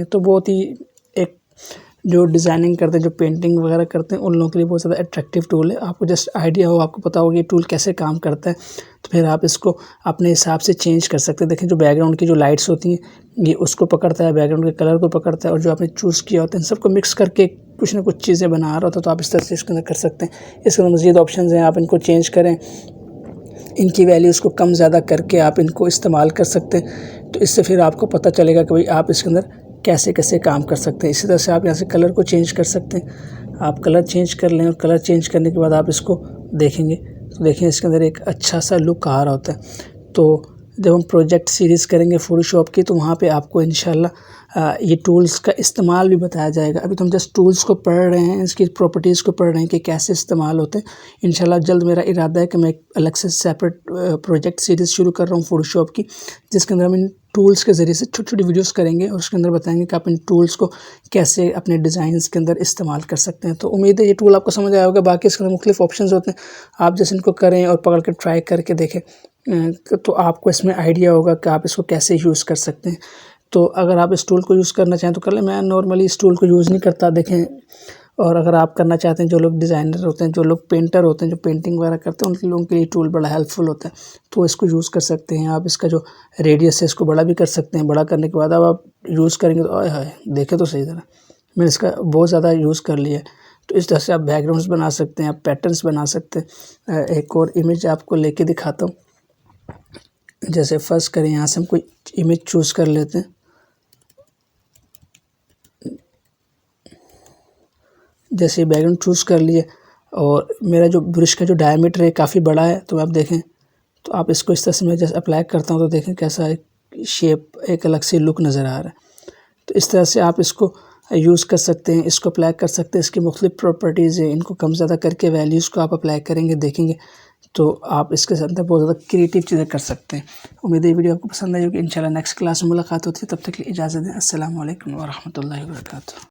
तो बहुत ही एक जो डिज़ाइनिंग करते हैं, जो पेंटिंग वगैरह करते हैं, उन लोगों के लिए बहुत ज़्यादा अट्रैक्टिव टूल है। आपको जस्ट आइडिया हो, आपको पता हो कि ये टूल कैसे काम करता है, तो फिर आप इसको अपने हिसाब से चेंज कर सकते हैं। देखें, जो बैकग्राउंड की जो लाइट्स होती हैं, ये उसको पकड़ता है, बैकग्राउंड के कलर को पकड़ता है, और जो आपने चूज़ किया होता है, इन सबको मिक्स करके कुछ ना कुछ चीज़ें बना रहा होता है। तो आप इस तरह से इसके अंदर कर सकते हैं। इसके अंदर मज़ीद ऑप्शंस हैं, आप इनको चेंज करें, इनकी वैल्यूज़ को कम ज़्यादा करके आप इनको इस्तेमाल कर सकते हैं। तो इससे फिर आपको पता चलेगा कि भाई आप इसके अंदर कैसे कैसे काम कर सकते हैं। इसी तरह से आप यहाँ से कलर को चेंज कर सकते हैं। आप कलर चेंज कर लें, और कलर चेंज करने के बाद आप इसको देखेंगे तो देखिए इसके अंदर एक अच्छा सा लुक आ रहा होता है। तो जब हम प्रोजेक्ट सीरीज़ करेंगे फ़ोटोशॉप की, तो वहाँ पे आपको इंशाल्लाह ये टूल्स का इस्तेमाल भी बताया जाएगा। अभी तो हम जस्ट टूल्स को पढ़ रहे हैं, इसकी प्रॉपर्टीज़ को पढ़ रहे हैं कि कैसे इस्तेमाल होते हैं। इंशाल्लाह जल्द मेरा इरादा है कि मैं एक अलग से सेपरेट प्रोजेक्ट सीरीज़ शुरू कर रहा हूँ फ़ोटोशॉप की, जिसके अंदर हम इन टूल्स के ज़रिए से छोटी-छोटी वीडियोज़ करेंगे, और उसके अंदर बताएँगे कि आप इन टूल्स को कैसे अपने डिज़ाइंस के अंदर इस्तेमाल कर सकते हैं। तो उम्मीद है ये टूल आपको समझ आया होगा। बाकी इसके अंदर मुख्तलिफ़ ऑप्शंस होते हैं, आप जैसे इनको करें और पकड़ के ट्राई करके देखें, तो आपको इसमें आइडिया होगा कि आप इसको कैसे यूज़ कर सकते हैं। तो अगर आप इस टूल को यूज़ करना चाहें तो कर लें। मैं नॉर्मली इस टूल को यूज़ नहीं करता, देखें। और अगर आप करना चाहते हैं, जो लोग डिज़ाइनर होते हैं, जो लोग पेंटर होते हैं, जो पेंटिंग वगैरह करते हैं, उन लोगों के लिए टूल बड़ा हेल्पफुल होता है, तो इसको यूज़ कर सकते हैं आप। इसका जो रेडियस है, इसको बड़ा भी कर सकते हैं। बड़ा करने के बाद अब आप यूज़ करेंगे तो आय हाय, देखें तो सही ज़रा, मैंने इसका बहुत ज़्यादा यूज़ कर लिया है। तो इस तरह से आप बैकग्राउंड्स बना सकते हैं, आप पैटर्न्स बना सकते हैं। एक और इमेज आपको लेके दिखाता हूँ। जैसे फ़र्ज़ करें, यहाँ से हम कोई इमेज चूज़ कर लेते हैं। जैसे बैकग्राउंड चूज़ कर लिए, और मेरा जो ब्रश का जो डायमीटर है काफ़ी बड़ा है, तो आप देखें, तो आप इसको इस तरह से मैं जैसे अप्लाई करता हूँ, तो देखें कैसा एक शेप, एक अलग से लुक नज़र आ रहा है। तो इस तरह से आप इसको यूज़ कर सकते हैं, इसको अप्लाई कर सकते हैं। इसकी मुख्तलिफ़ प्रॉपर्टीज़ हैं, इनको कम ज़्यादा करके वैल्यूज़ को आप अप्लाई करेंगे, देखेंगे तो आप इसके अंदर बहुत ज़्यादा क्रिएटिव चीज़ें कर सकते हैं। उम्मीद है ये वीडियो आपको पसंद आई होगी। इंशाल्लाह नेक्स्ट क्लास में मुलाकात होती है, तब तक के लिए इजाज़त दें। अस्सलामु अलैकुम व रहमतुल्लाहि व बरकातुहू।